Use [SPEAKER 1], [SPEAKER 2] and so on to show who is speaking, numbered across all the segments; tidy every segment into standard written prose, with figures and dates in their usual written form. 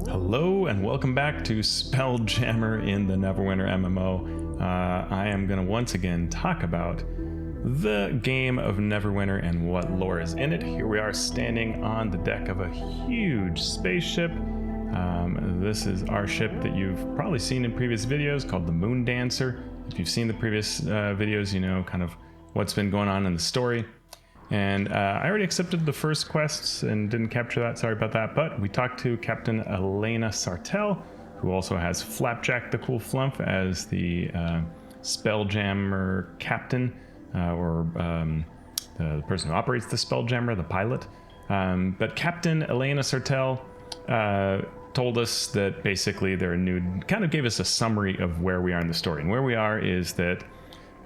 [SPEAKER 1] Hello and welcome back to Spelljammer in the Neverwinter MMO. I am going to once again talk about the game of Neverwinter and what lore is in it. Here we are standing on the deck of a huge spaceship. This is our ship that you've probably seen in previous videos called the Moon Dancer. If you've seen the previous videos, you know kind of what's been going on in the story. And I already accepted the first quests and didn't capture that, sorry about that, but we talked to Captain Elena Sartell, who also has Flapjack the Cool Flump as the Spelljammer captain, or the person who operates the Spelljammer, the pilot. But Captain Elena Sartell told us that basically they're new, kind of gave us a summary of where we are in the story. And where we are is that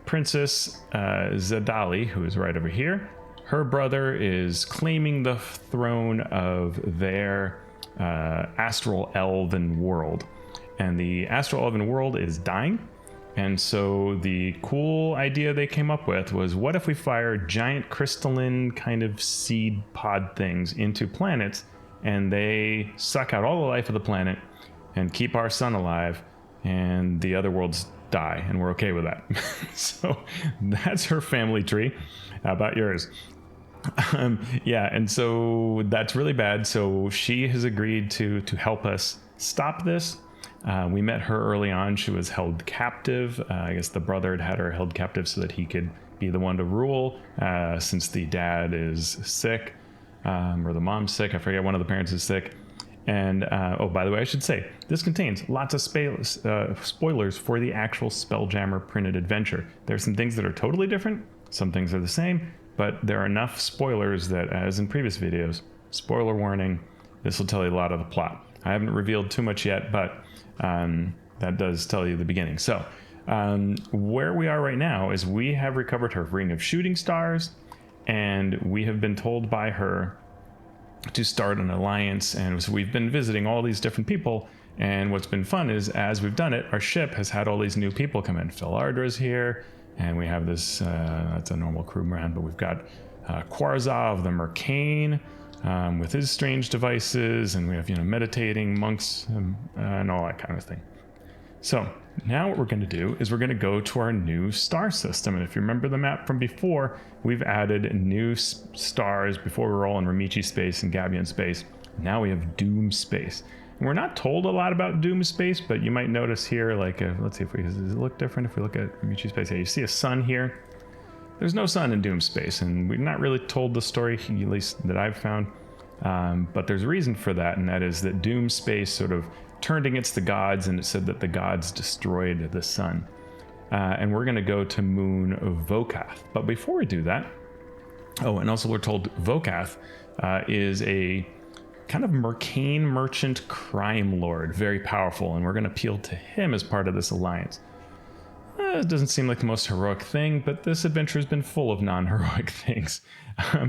[SPEAKER 1] Princess Zadali, who is right over here, her brother is claiming the throne of their astral elven world. And the astral elven world is dying. And so the cool idea they came up with was, what if we fire giant crystalline kind of seed pod things into planets, and they suck out all the life of the planet and keep our sun alive, and the other worlds die, and we're okay with that. So that's her family tree. How about yours? Yeah, and so that's really bad. So she has agreed to help us stop this. We met her early on. She was held captive. I guess the brother had her held captive so that he could be the one to rule, since the dad is sick, or the mom's sick. I forget, one of the parents is sick. And, oh, by the way, I should say, this contains lots of spoilers for the actual Spelljammer printed adventure. There's some things that are totally different. Some things are the same. But there are enough spoilers that, as in previous videos, spoiler warning, this will tell you a lot of the plot. I haven't revealed too much yet, but that does tell you the beginning. So where we are right now is we have recovered her Ring of Shooting Stars, and we have been told by her to start an alliance. And so we've been visiting all these different people. And what's been fun is, as we've done it, our ship has had all these new people come in. Phil Ardra's here. And we have this, that's a normal crew man, but we've got Quarzov the Mercane with his strange devices, and we have, meditating monks and all that kind of thing. So now what we're going to do is we're going to go to our new star system. And if you remember the map from before, we've added new stars. Before we were all in Ramichi space and Gabion space. Now we have Doom space. We're not told a lot about Doom space, but you might notice here, like, let's see if does it look different if we look at Ramichi space? Yeah, you see a sun here. There's no sun in Doom space, and we're not really told the story, at least that I've found. But there's a reason for that, and that is that Doom space sort of turned against the gods, and it said that the gods destroyed the sun. And we're going to go to Moon Vocath. But before we do that, oh, and also we're told Vocath is a kind of Mercane merchant crime lord, very powerful, and we're going to appeal to him as part of this alliance. It doesn't seem like the most heroic thing, but this adventure has been full of non-heroic things.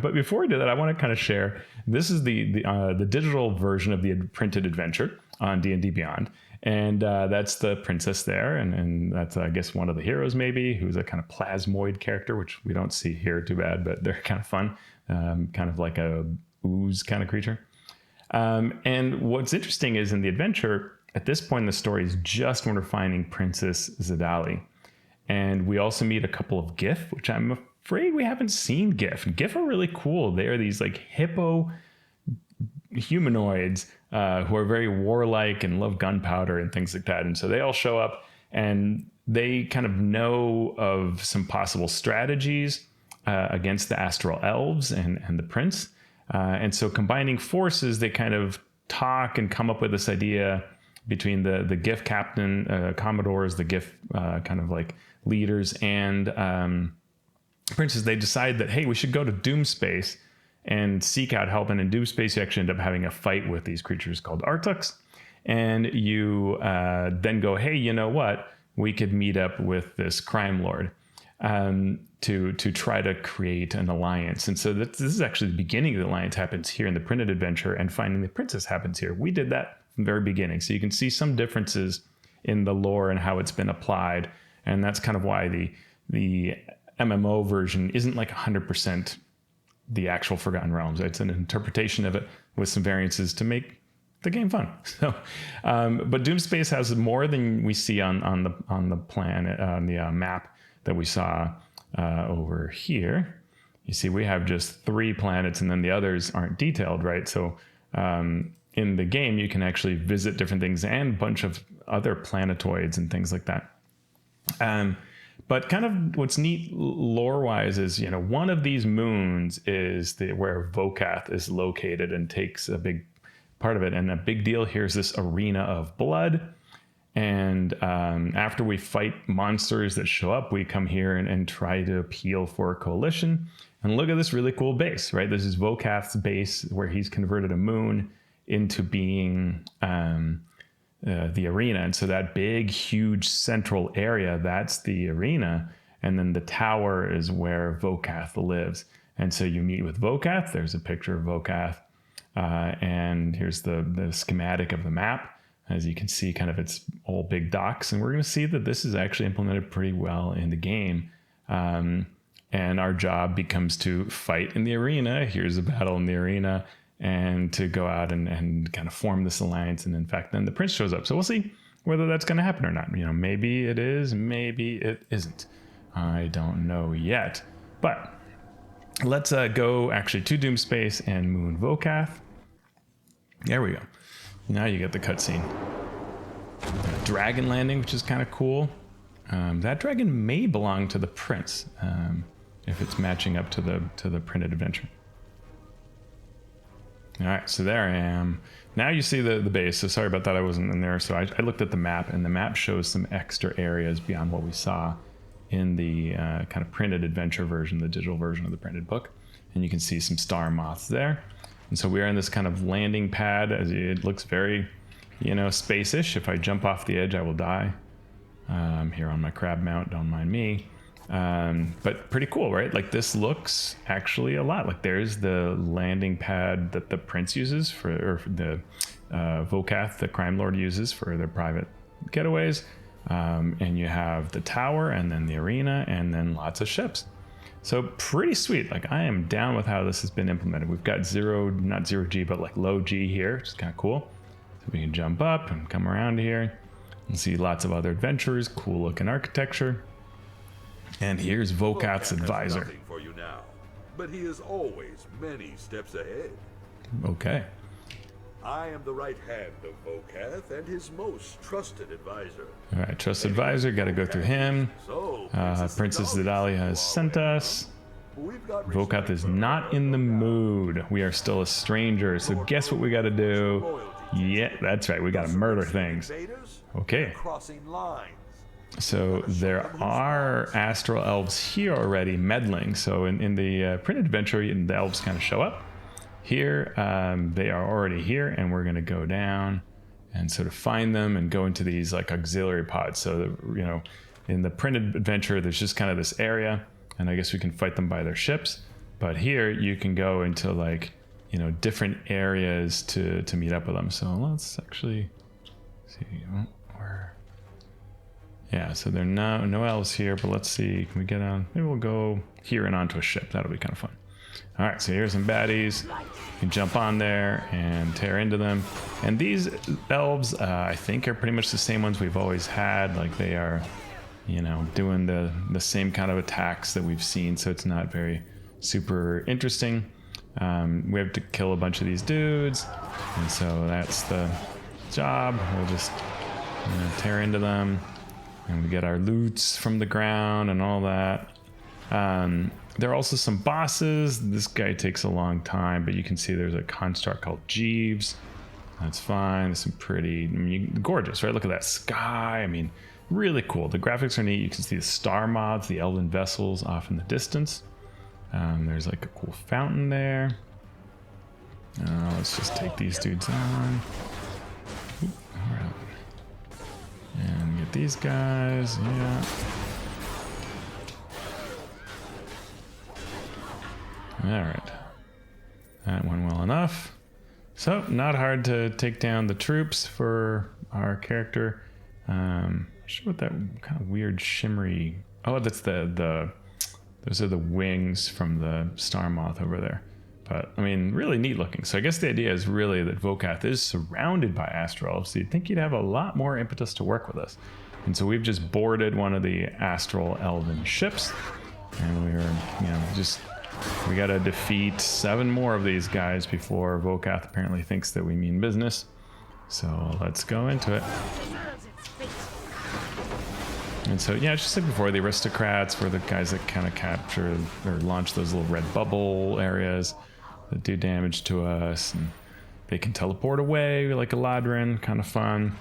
[SPEAKER 1] But before we do that, I want to kind of share, this is the digital version of the printed adventure on D&D Beyond, and that's the princess there, and that's, I guess, one of the heroes maybe, who's a kind of plasmoid character, which we don't see here too bad, but they're kind of fun, kind of like a ooze kind of creature. And what's interesting is, in the adventure, at this point in the story, is just when we're finding Princess Zadali. And we also meet a couple of Gif, which I'm afraid we haven't seen Gif. Gif are really cool. They are these like hippo humanoids who are very warlike and love gunpowder and things like that. And so they all show up, and they kind of know of some possible strategies against the astral elves and the prince. And so combining forces, they kind of talk and come up with this idea between the GIF captain, commodores, the GIF kind of like leaders, and princes. They decide that, hey, we should go to Doom Space and seek out help. And in Doom Space, you actually end up having a fight with these creatures called Artuks. And you then go, hey, you know what? We could meet up with this crime lord to try to create an alliance. And so this is actually the beginning of the alliance happens here in the printed adventure, and finding the princess happens here. We did that from the very beginning. So you can see some differences in the lore and how it's been applied. And that's kind of why the MMO version isn't like 100% the actual Forgotten Realms. It's an interpretation of it with some variances to make the game fun. So, but Doomspace has more than we see on the planet, on the map that we saw over here. You see, we have just 3 planets, and then the others aren't detailed, right? So in the game, you can actually visit different things and a bunch of other planetoids and things like that. But kind of what's neat lore-wise is, one of these moons is where Vocath is located and takes a big part of it. And a big deal here is this arena of blood. And after we fight monsters that show up, we come here and try to appeal for a coalition. And look at this really cool base, right? This is Vocath's base where he's converted a moon into being the arena. And so that big, huge central area, that's the arena. And then the tower is where Vocath lives. And so you meet with Vocath. There's a picture of Vocath. And here's the schematic of the map. As you can see, kind of its all big docks. And we're going to see that this is actually implemented pretty well in the game. And our job becomes to fight in the arena. Here's a battle in the arena. And to go out and kind of form this alliance. And in fact, then the prince shows up. So we'll see whether that's going to happen or not. Maybe it is, maybe it isn't. I don't know yet. But let's go actually to Doomspace and Moon Vocath. There we go. Now you get the cutscene. Dragon landing, which is kind of cool. That dragon may belong to the prince if it's matching up to the printed adventure. All right, so there I am. Now you see the base. So sorry about that, I wasn't in there. So I looked at the map, and the map shows some extra areas beyond what we saw in the kind of printed adventure version, the digital version of the printed book. And you can see some star moths there. And so we are in this kind of landing pad. As it looks very, space-ish. If I jump off the edge, I will die. I'm here on my crab mount, don't mind me. But pretty cool, right? Like this looks actually a lot like there's the landing pad that the prince uses or the Vocath, the crime lord, uses for their private getaways. And you have the tower and then the arena and then lots of ships. So pretty sweet. Like I am down with how this has been implemented. We've got not zero G, but like low G here, which is kind of cool. So we can jump up and come around here and see lots of other adventures, cool looking architecture. And here's Vocath's advisor.
[SPEAKER 2] Nothing for you now, but he is always many steps ahead.
[SPEAKER 1] Okay.
[SPEAKER 2] I am the right hand of Vocath and his most trusted advisor.
[SPEAKER 1] All right, trusted advisor, got to go through him. Princess Zidalia has sent us. Vocath is not in the mood. We are still a stranger, so guess what we got to do? Yeah, that's right, we got to murder things. Okay. So there are astral elves here already meddling. So in the printed adventure, the elves kind of show up. Here, they are already here, and we're going to go down and sort of find them and go into these like auxiliary pods. So, in the printed adventure, there's just kind of this area, and I guess we can fight them by their ships. But here, you can go into like, different areas to meet up with them. So let's actually see where. Yeah, so there are no elves here, but let's see. Can we get on? Maybe we'll go here and onto a ship. That'll be kind of fun. All right, so here's some baddies. You can jump on there and tear into them. And these elves, I think, are pretty much the same ones we've always had. Like they are, doing the same kind of attacks that we've seen. So it's not very super interesting. We have to kill a bunch of these dudes. And so that's the job. We'll just tear into them. And we get our loots from the ground and all that. There are also some bosses. This guy takes a long time, but you can see there's a construct called Jeeves. That's fine. There's some pretty, gorgeous, right? Look at that sky. Really cool. The graphics are neat. You can see the star moths, the elven vessels off in the distance. There's like a cool fountain there. Let's just take these dudes on. Oop, all right. And get these guys. Yeah. All right, that went well enough. So not hard to take down the troops for our character. Not sure what that kind of weird shimmery. Oh, that's the Those are the wings from the star moth over there. But, I mean, really neat looking. So I guess the idea is really that Vocath is surrounded by astral elves, so you'd think you'd have a lot more impetus to work with us. And so we've just boarded one of the astral elven ships, and we gotta defeat 7 more of these guys before Vocath apparently thinks that we mean business. So let's go into it. And so, yeah, just like before, the aristocrats were the guys that kind of capture or launch those little red bubble areas that do damage to us, and they can teleport away like a Ladrin, kind of fun.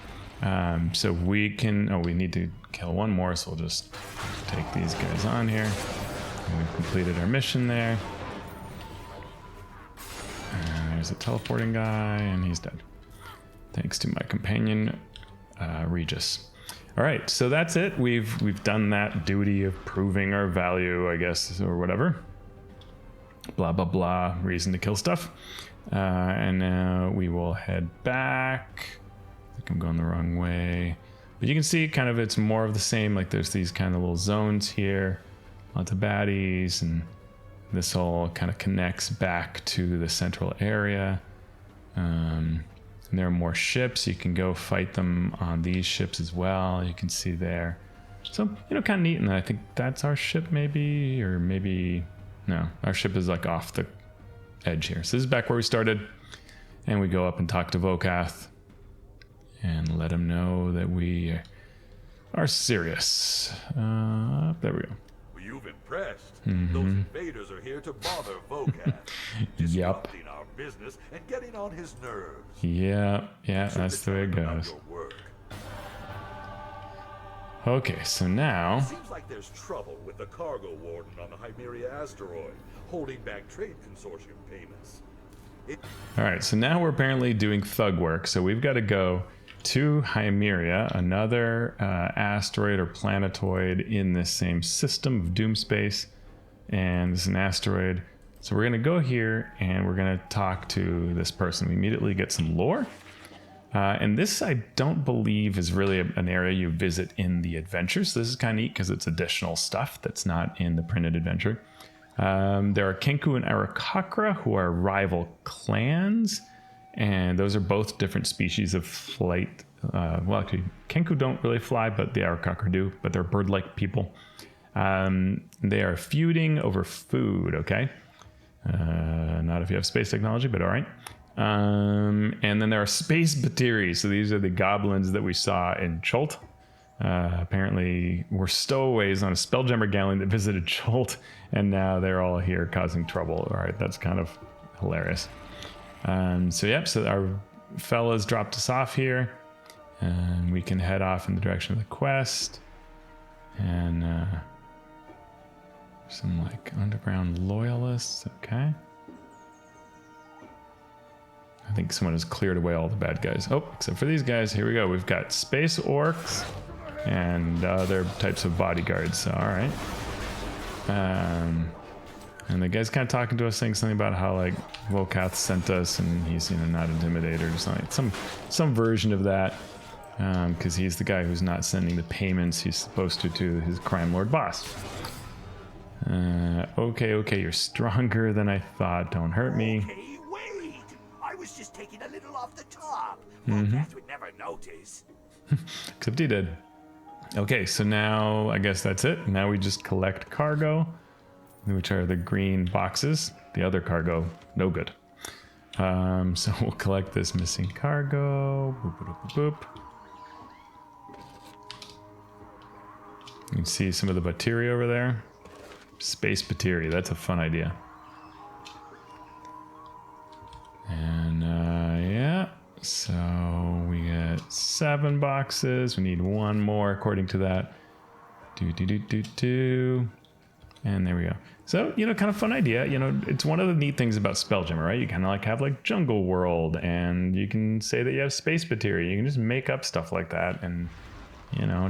[SPEAKER 1] So we can, we need to kill one more, so we'll just take these guys on here. And we've completed our mission there. And there's a teleporting guy, and he's dead. Thanks to my companion, Regis. All right, so that's it. We've done that duty of proving our value, I guess, or whatever. Blah, blah, blah, reason to kill stuff. And now we will head back. I think I'm going the wrong way. But you can see kind of it's more of the same. Like there's these kind of little zones here. Lots of baddies. And this all kind of connects back to the central area. And there are more ships. You can go fight them on these ships as well. You can see there. So, kind of neat. And I think that's our ship maybe, or maybe... No, our ship is like off the edge here. So this is back where we started. And we go up and talk to Vocath and let him know that we are serious. There we go.
[SPEAKER 2] Well, you've impressed. Those invaders are here to bother Vocath. Disrupting our business and getting on his nerves.
[SPEAKER 1] Yeah, that's the way it goes. Okay, so now...
[SPEAKER 2] Seems like there's trouble with the cargo warden on the Hymeria asteroid, holding back trade consortium payments.
[SPEAKER 1] Alright, so now we're apparently doing thug work, so we've got to go to Hymeria, another asteroid or planetoid in this same system of doom space, and this is an asteroid. So we're going to go here, and we're going to talk to this person. We immediately get some lore. And this, I don't believe, is really an area you visit in the adventure. So this is kind of neat because it's additional stuff that's not in the printed adventure. There are Kenku and Arakakra, who are rival clans. And those are both different species of flight. Well, actually, Kenku don't really fly, but the Arakakra do. But they're bird-like people. They are feuding over food, okay? Not if you have space technology, but all right. And then there are space Batiri. So these are the goblins that we saw in Chult. Apparently were stowaways on a Spelljammer galleon that visited Chult, and now they're all here causing trouble. All right, that's kind of hilarious. So our fellas dropped us off here, and we can head off in the direction of the quest. And some like underground loyalists, okay. I think someone has cleared away all the bad guys. Oh, except for these guys. Here we go. We've got space orcs and other types of bodyguards. All right. And the guy's kind of talking to us, saying something about how like Vocath sent us, and he's not intimidated or something. Some version of that, because he's the guy who's not sending the payments he's supposed to his crime lord boss. Okay, you're stronger than I thought. Don't hurt me.
[SPEAKER 3] Okay, wait. I was just taking a little off the top. Vocath would never notice.
[SPEAKER 1] Except he did. Okay, so now I guess that's it. Now we just collect cargo, which are the green boxes. The other cargo, no good. So we'll collect this missing cargo. Boop, boop, boop, boop. You can see some of the Batiri over there. Space Batiri, that's a fun idea. And yeah, so we get 7 boxes. We need 1 more according to that. And there we go. So, kind of fun idea. It's one of the neat things about Spelljammer, right? You kind of have like Jungle World, and you can say that you have Space Batiri. You can just make up stuff like that and,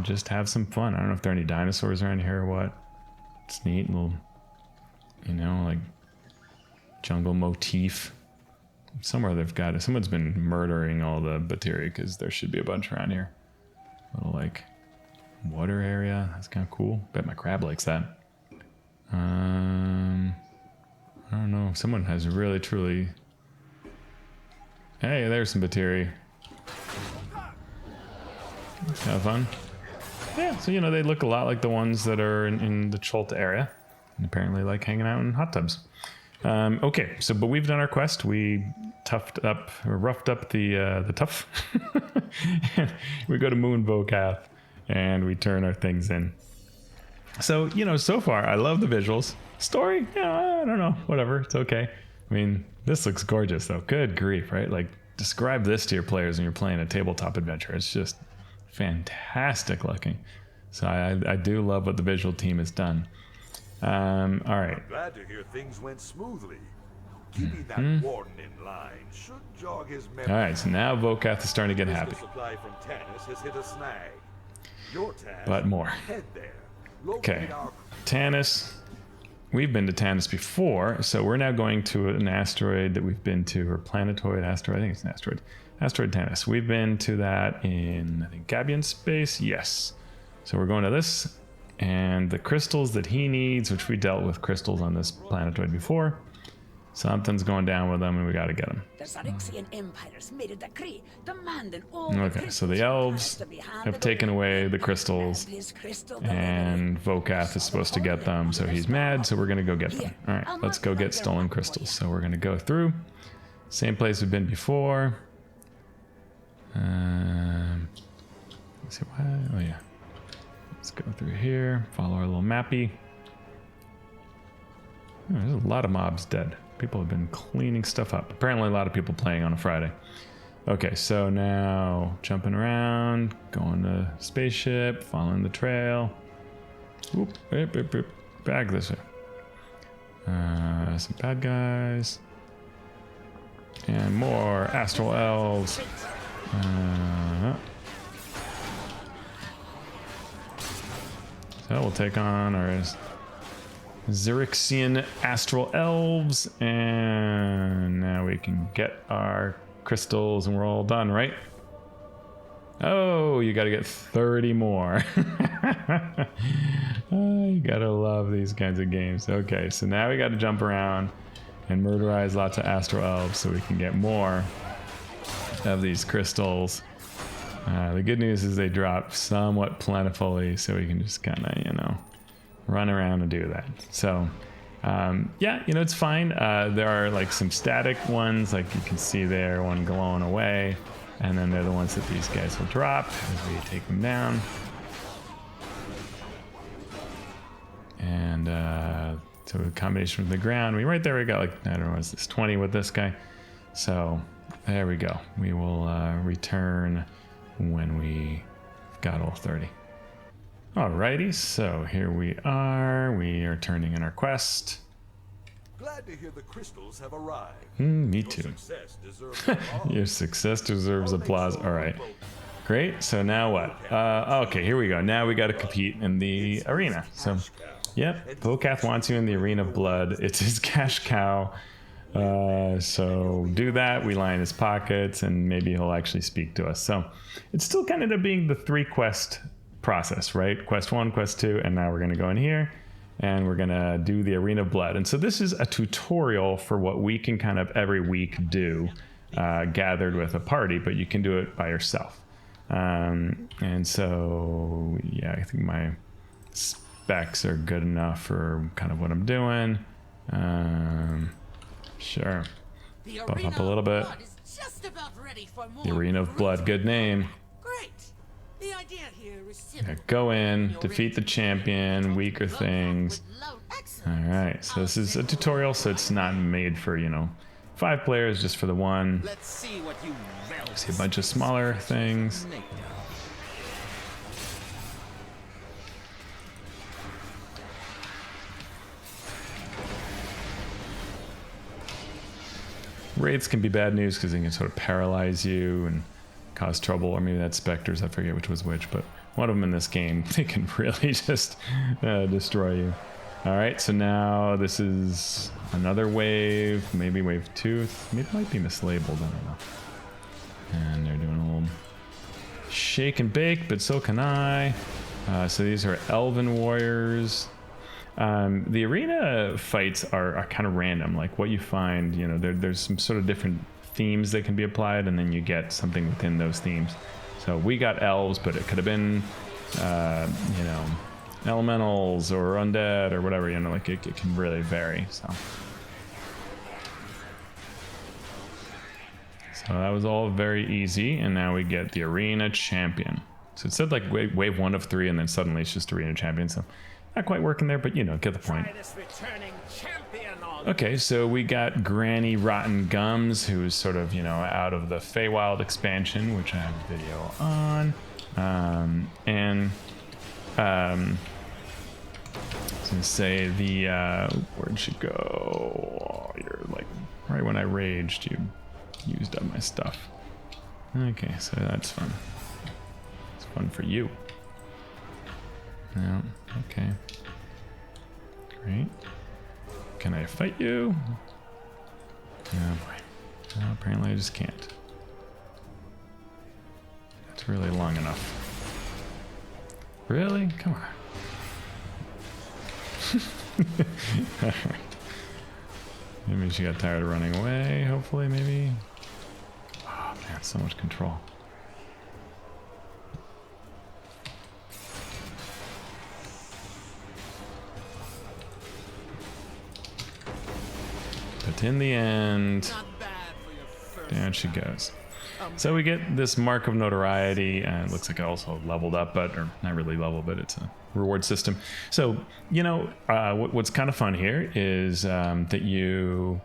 [SPEAKER 1] just have some fun. I don't know if there are any dinosaurs around here or what. It's neat, little, like jungle motif. Somewhere they've got it. Someone's been murdering all the Batiri because there should be a bunch around here. Little like water area. That's kind of cool. Bet my crab likes that. I don't know. Someone has really, truly... Hey, there's some Batiri. Have fun. Yeah, so, you know, they look a lot like the ones that are in the Cholta area. And apparently like hanging out in hot tubs. Okay, so, but we've done our quest. We roughed up the tough. And we go to Moon Vocath, and we turn our things in. So, you know, so far, I love the visuals. Story? Yeah, I don't know. Whatever. It's okay. I mean, this looks gorgeous, though. Good grief, right? Like, describe this to your players when you're playing a tabletop adventure. It's just fantastic looking. So I do love what the visual team has done. All right.
[SPEAKER 2] I'm glad to hear things went smoothly. Keeping that warden in line should jog his memory.
[SPEAKER 1] All right, so now Vocath is starting to get
[SPEAKER 2] Crystal
[SPEAKER 1] happy.
[SPEAKER 2] supply from Tanis has hit a snag. Your task,
[SPEAKER 1] But more.
[SPEAKER 2] head there.
[SPEAKER 1] Okay,
[SPEAKER 2] Locate our
[SPEAKER 1] Tanis. We've been to Tanis before, so we're now going to an asteroid that we've been to, or planetoid asteroid. I think it's an asteroid. Asteroid Tanis. We've been to that in, I think, Gabion space. Yes. So we're going to this, and the crystals that he needs, which we dealt with crystals on this planetoid before. Something's going down with them, and we got to get them.
[SPEAKER 4] The Xaryxian empires made a decree demanding all
[SPEAKER 1] Okay, so the elves have taken away the crystals, and Vocath is supposed to get them, so he's mad, so we're going to go get them. All right, let's go get stolen crystals. So we're going to go through. Same place we've been before. Let's see why. Oh, yeah. Let's go through here, follow our little mappy. Oh, there's a lot of mobs dead. People have been cleaning stuff up. Apparently a lot of people playing on a Friday. Okay, so now jumping around, going to spaceship, following the trail. Oop, back this way. Some bad guys. And more astral elves. So we'll take on our Xaryxian astral elves, and now we can get our crystals, and we're all done, right? Oh, you gotta get 30 more. Oh, you gotta love these kinds of games. Okay, so now we gotta jump around and murderize lots of astral elves so we can get more of these crystals. The good news is they drop somewhat plentifully, so we can just kind of, you know, run around and do that. So, yeah, you know, it's fine. There are like some static ones, like you can see there, one glowing away, and then they're the ones that these guys will drop as we take them down. And so a combination with the ground, right there we got like, I don't know, what's this, 20 with this guy. So there we go. We will return when we got all 30. Alrighty, so here we are. We are turning in our quest.
[SPEAKER 2] Glad to hear the crystals have arrived.
[SPEAKER 1] Me
[SPEAKER 2] Your
[SPEAKER 1] too.
[SPEAKER 2] success deserves applause.
[SPEAKER 1] Your success deserves applause. All right. Great. So now what? Okay, here we go. Now we got to compete in the arena. So, yep. Vocath wants you in the arena of blood. It's his cash cow. So do that. We line his pockets, and maybe he'll actually speak to us. So it's still kind of being the 3 quest process, right? Quest 1, quest 2, and now we're going to go in here and we're going to do the arena of blood. And so this is a tutorial for what we can kind of every week do, gathered with a party, but you can do it by yourself. And so, yeah, I think my specs are good enough for kind of what I'm doing. Sure. Buff up a little bit. The Arena of Blood, good name.
[SPEAKER 4] Great. The idea here is simple.
[SPEAKER 1] Yeah, go in, defeat the champion, weaker things. Alright, so this is a tutorial, so it's not made for, you know, 5 players, just for the one.
[SPEAKER 5] Let's see what you
[SPEAKER 1] See a bunch of smaller things. Wraiths can be bad news because they can sort of paralyze you and cause trouble, or maybe that's specters, I forget which was which, but one of them in this game, they can really just destroy you. Alright, so now this is another wave, maybe wave 2, maybe it might be mislabeled, I don't know. And they're doing a little shake and bake, but so can I. So these are Elven Warriors. The arena fights are kind of random. Like what you find, you know, there's some sort of different themes that can be applied, and then you get something within those themes. So we got elves, but it could have been, you know, elementals or undead or whatever. You know, like it can really vary. So that was all very easy, and now we get the arena champion. So it said like wave 1 of 3, and then suddenly it's just arena champion. So not quite working there, but you know, get the point. Okay, so we got Granny Rotten Gums, who is sort of, you know, out of the Feywild expansion, which I have a video on. I was gonna say the where'd she go? Oh, you're like right when I raged, you used up my stuff. Okay, so that's fun. It's fun for you. Yeah, okay. Great. Can I fight you? Oh boy. No, apparently I just can't. That's really long enough. Really? Come on. Maybe she got tired of running away, hopefully, maybe. Oh man, so much control. But in the end, down she goes. So we get this mark of notoriety, and it looks like I also leveled up, or not really level, but it's a reward system. So, you know, what's kind of fun here is that you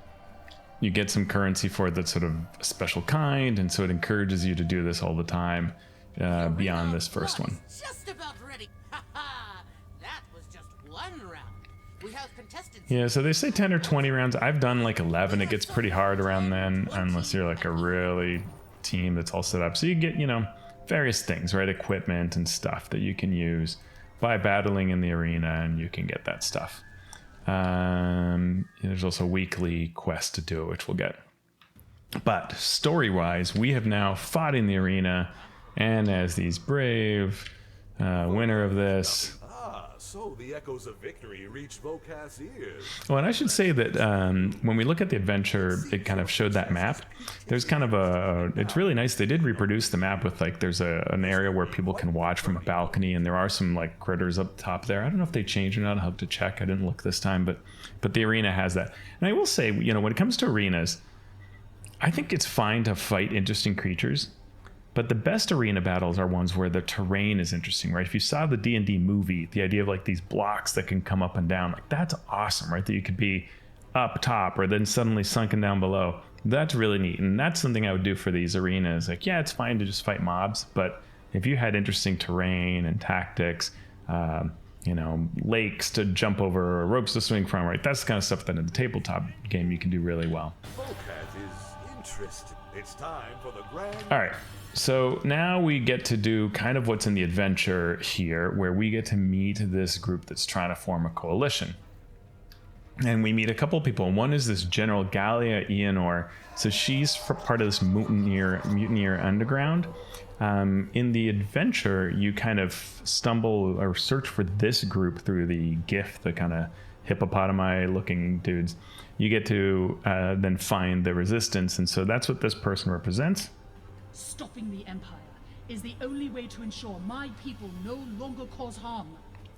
[SPEAKER 1] get some currency for that sort of special kind, and so it encourages you to do this all the time beyond this first one.
[SPEAKER 5] Just about ready. That was just one round. We have contestants.
[SPEAKER 1] Yeah, so they say 10 or 20 rounds. I've done like 11. It gets pretty hard around then, unless you're like a really team that's all set up. So you get, you know, various things, right? Equipment and stuff that you can use by battling in the arena, and you can get that stuff. There's also weekly quests to do, which we'll get. But story-wise, we have now fought in the arena, and as these brave winner of this.
[SPEAKER 2] So the echoes of victory reached Vocath's ears.
[SPEAKER 1] Well, and I should say that when we look at the adventure, it kind of showed that map. There's kind of it's really nice. They did reproduce the map with like, there's an area where people can watch from a balcony, and there are some like critters up top there. I don't know if they changed or not. I'll have to check. I didn't look this time, but the arena has that. And I will say, you know, when it comes to arenas, I think it's fine to fight interesting creatures. But the best arena battles are ones where the terrain is interesting, right? If you saw the D&D movie, the idea of like these blocks that can come up and down, like that's awesome, right? That you could be up top or then suddenly sunken down below. That's really neat. And that's something I would do for these arenas. Like, yeah, it's fine to just fight mobs, but if you had interesting terrain and tactics, you know, lakes to jump over or ropes to swing from, right? That's the kind of stuff that in the tabletop game you can do really well.
[SPEAKER 2] Vocath is interested. It's time for the grand...
[SPEAKER 1] All right. So now we get to do kind of what's in the adventure here, where we get to meet this group that's trying to form a coalition. And we meet a couple of people. One is this General Gallia Eonor. So she's part of this mutineer underground. In the adventure, you kind of stumble or search for this group through the GIF, the kind of hippopotami-looking dudes. You get to then find the resistance, and so that's what this person represents.
[SPEAKER 6] Stopping the Empire is the only way to ensure my people no longer cause harm.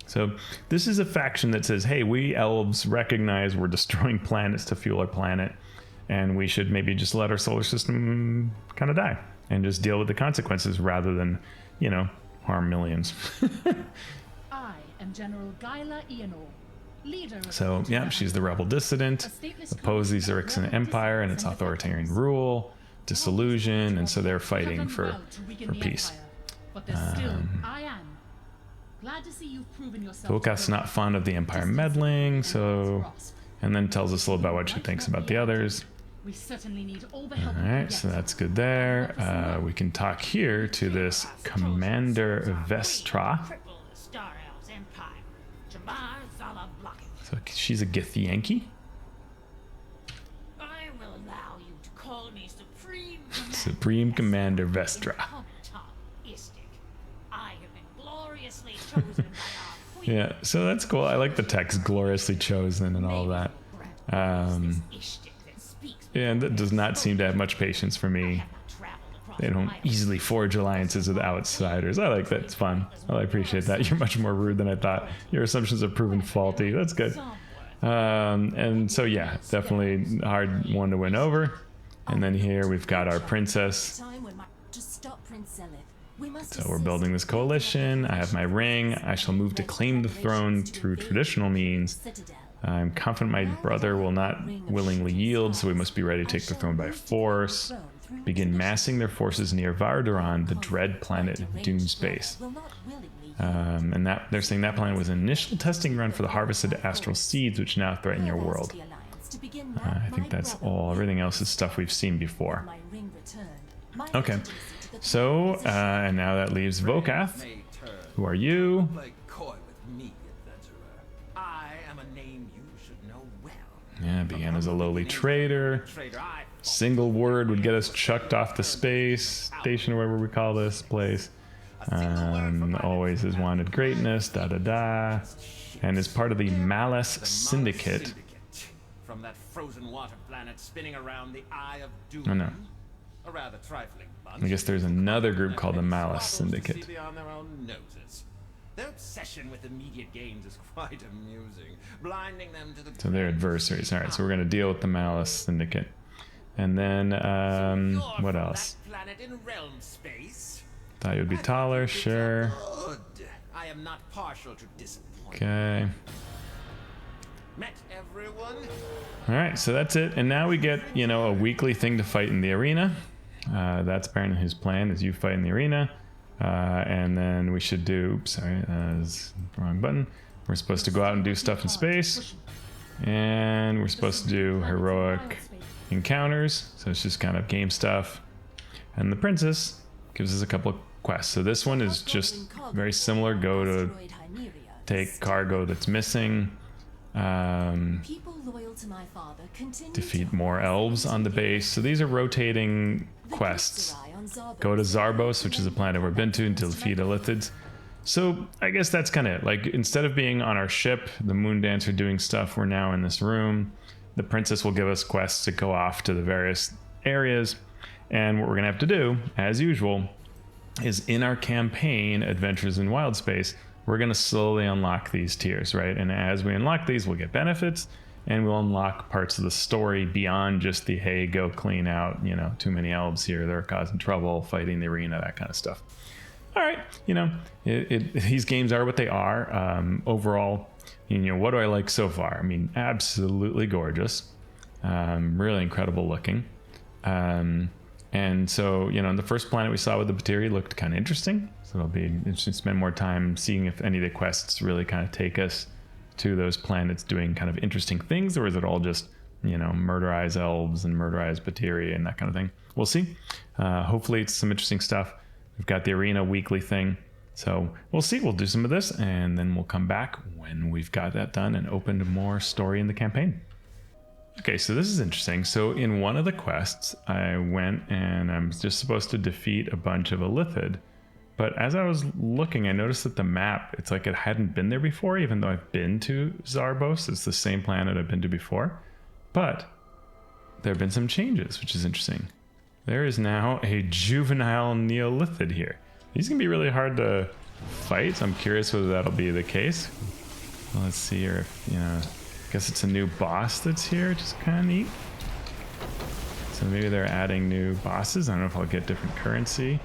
[SPEAKER 1] So this is a faction that says, hey, we elves recognize we're destroying planets to fuel our planet, and we should maybe just let our solar system kind of die and just deal with the consequences rather than, you know, harm millions.
[SPEAKER 6] I am General Gallia Eonor, leader of
[SPEAKER 1] So, yeah, she's the rebel dissident, oppose the Xaryxian Empire and its authoritarian rule, disillusion, and so they're fighting for peace.
[SPEAKER 6] But there's still I am. Glad to see you've proven yourself.
[SPEAKER 1] Vocath's not fond of the Empire meddling, so, and then tells us a little about what she thinks about the others.
[SPEAKER 6] We certainly need all the help.
[SPEAKER 1] All right, so that's good there. We can talk here to this Commander Vestra. So she's a Githyanki.
[SPEAKER 5] I will allow you to call me
[SPEAKER 1] Supreme Commander Vestra.
[SPEAKER 5] I have been gloriously chosen by our
[SPEAKER 1] Yeah, so that's cool. I like the text, gloriously chosen and all that. Yeah, and that does not seem to have much patience for me. They don't easily forge alliances with outsiders. I like that. It's fun. I appreciate that. You're much more rude than I thought. Your assumptions have proven faulty. That's good. And so, yeah, definitely hard one to win over. And then here we've got our princess. So we're building this coalition. I have my ring. I shall move to claim the throne through traditional means. I'm confident my brother will not willingly yield, so we must be ready to take the throne by force. Begin massing their forces near Vardaron, the dread planet in Doomspace. And that they're saying that planet was an initial testing run for the harvested astral seeds, which now threaten your world. I think that's all. Everything else is stuff we've seen before. Okay. So, and now that leaves Vocath. Who are you? Yeah, began as a lowly trader. Single word would get us chucked off the space station, or whatever we call this place. Always has wanted greatness, da-da-da. And is part of the Malice Syndicate.
[SPEAKER 7] From that frozen water planet spinning around the Eye of Doom.
[SPEAKER 1] Oh, no.
[SPEAKER 7] A rather trifling bunch.
[SPEAKER 1] I guess there's another group called the Malice Syndicate.
[SPEAKER 7] Their obsession with immediate gains is quite amusing, blinding them to the.
[SPEAKER 1] So they're adversaries. All right, so we're going to deal with the Malice Syndicate. And then, what else?
[SPEAKER 7] Planet in realm space.
[SPEAKER 1] Thought you would be taller, sure.
[SPEAKER 7] I am not partial to disappointment.
[SPEAKER 1] Okay.
[SPEAKER 7] Met everyone.
[SPEAKER 1] All right, so that's it. And now we get, you know, a weekly thing to fight in the arena. That's apparently his plan, is you fight in the arena. And then we should do, oops, sorry, wrong button. We're supposed to go out and do stuff in space. And we're supposed to do heroic encounters. So it's just kind of game stuff. And the princess gives us a couple of quests. So this one is just very similar. Go to take cargo that's missing. Defeat more elves on the base. So these are rotating quests. Go to Zarbos, which is a planet we've been to, to defeat Illithids. So I guess that's kind of it. Like, instead of being on our ship, the Moondancer doing stuff, we're now in this room. The princess will give us quests to go off to the various areas. And what we're going to have to do, as usual, is in our campaign, Adventures in Wildspace, we're going to slowly unlock these tiers, right? And as we unlock these, we'll get benefits, and we'll unlock parts of the story beyond just the, hey, go clean out, you know, too many elves here, they're causing trouble, fighting the arena, that kind of stuff. All right, you know, these games are what they are. Overall, you know, what do I like so far? I mean, absolutely gorgeous, really incredible looking. And so, you know, the first planet we saw with the Batiri looked kind of interesting. So it'll be interesting to spend more time seeing if any of the quests really kind of take us to those planets doing kind of interesting things, or is it all just, you know, murderize elves and murderize Batiri and that kind of thing? We'll see. Hopefully it's some interesting stuff. We've got the arena weekly thing. So we'll see. We'll do some of this, and then we'll come back when we've got that done and opened more story in the campaign. Okay, so this is interesting. So in one of the quests, I went and I'm just supposed to defeat a bunch of Illithid. But as I was looking, I noticed that the map, it's like it hadn't been there before, even though I've been to Zarbos. It's the same planet I've been to before. But there have been some changes, which is interesting. There is now a juvenile Neolithid here. He's going to be really hard to fight, so I'm curious whether that'll be the case. Well, let's see here if, you know... I guess it's a new boss that's here, which is kind of neat. So maybe they're adding new bosses. I don't know if I'll get different currency.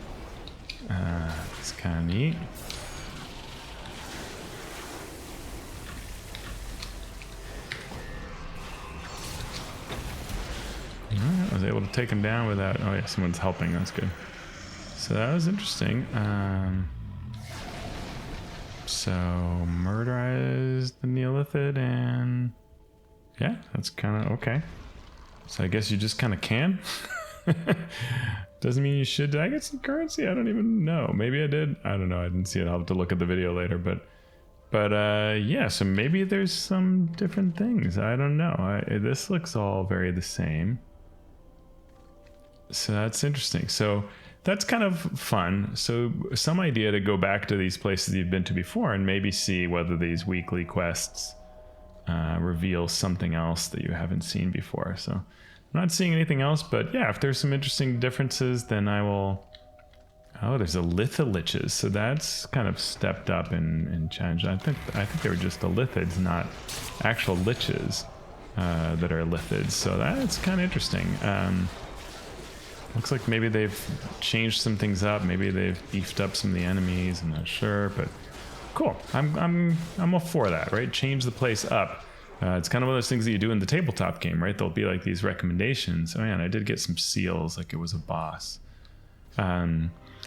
[SPEAKER 1] It's kind of neat. Alright, I was able to take him down without... Oh yeah, someone's helping. That's good. So that was interesting. So murderize the Neolithid, and yeah, that's kind of okay. So I guess you just kind of can. Doesn't mean you should. Did I get some currency? I don't even know. Maybe I did. I don't know. I didn't see it. I'll have to look at the video later. But yeah. So maybe there's some different things. I don't know. This looks all very the same. So that's interesting. So that's kind of fun. So some idea to go back to these places you've been to before and maybe see whether these weekly quests reveal something else that you haven't seen before. So I'm not seeing anything else, but yeah, if there's some interesting differences, then I will... Oh, there's a Lithiches, so that's kind of stepped up in challenge. I think they were just Illithids, not actual liches that are Illithids. So that's kind of interesting. Looks like maybe they've changed some things up. Maybe they've beefed up some of the enemies. I'm not sure, but cool. I'm all for that, right? Change the place up. It's kind of one of those things that you do in the tabletop game, right? There'll be like these recommendations. Oh man, I did get some seals, like it was a boss.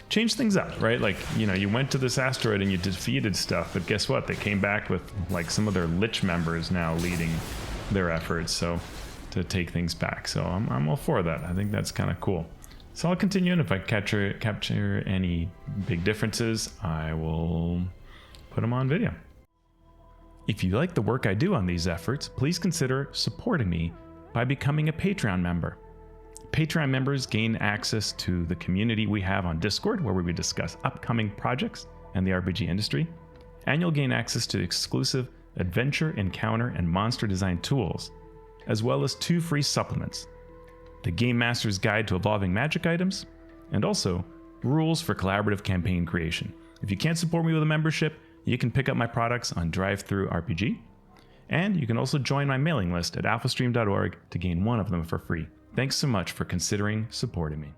[SPEAKER 1] Change things up, right? Like, you know, you went to this asteroid and you defeated stuff, but guess what? They came back with like some of their Lich members now leading their efforts, so to take things back. So I'm all for that. I think that's kind of cool. So I'll continue, and if I capture any big differences, I will put them on video. If you like the work I do on these efforts, please consider supporting me by becoming a Patreon member. Patreon members gain access to the community we have on Discord, where we discuss upcoming projects and the RPG industry, and you'll gain access to exclusive adventure, encounter, and monster design tools, as well as 2 free supplements: the Game Master's Guide to Evolving Magic Items, and also rules for collaborative campaign creation. If you can't support me with a membership, you can pick up my products on DriveThruRPG, and you can also join my mailing list at alphastream.org to gain one of them for free. Thanks so much for considering supporting me.